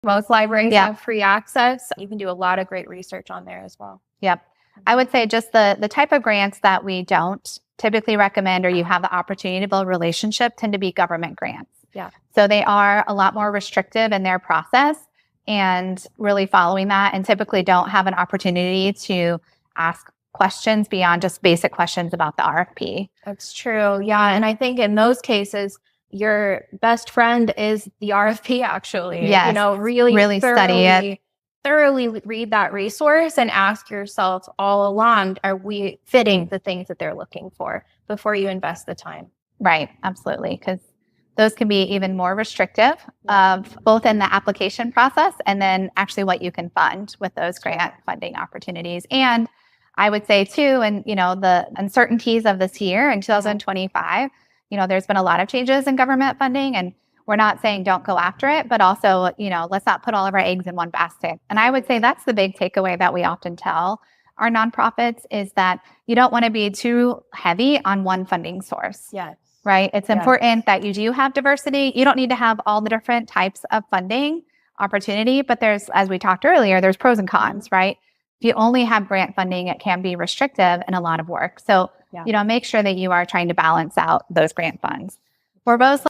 Most libraries Yeah. have free access. You can do a lot of great research on there as well. Yep. I would say just the type of grants that we don't typically recommend or you have the opportunity to build relationship tend to be government grants. Yeah. So they are a lot more restrictive in their process and really following that, and typically don't have an opportunity to ask questions beyond just basic questions about the RFP. That's true. Yeah. And I think in those cases, your best friend is the RFP, actually. Yes. You know, really study it. thoroughly read that resource and ask yourself all along, are we fitting the things that they're looking for before you invest the time? Right. Absolutely. Because those can be even more restrictive of both in the application process and then actually what you can fund with those grant funding opportunities. And I would say too, and the uncertainties of this year in 2025, there's been a lot of changes in government funding, and we're not saying don't go after it, but also, let's not put all of our eggs in one basket. And I would say that's the big takeaway that we often tell our nonprofits is that you don't want to be too heavy on one funding source. Yes. Right? It's important that you do have diversity. You don't need to have all the different types of funding opportunity, but there's, as we talked earlier, there's pros and cons, right? If you only have grant funding, it can be restrictive and a lot of work. So, make sure that you are trying to balance out those grant funds. We're both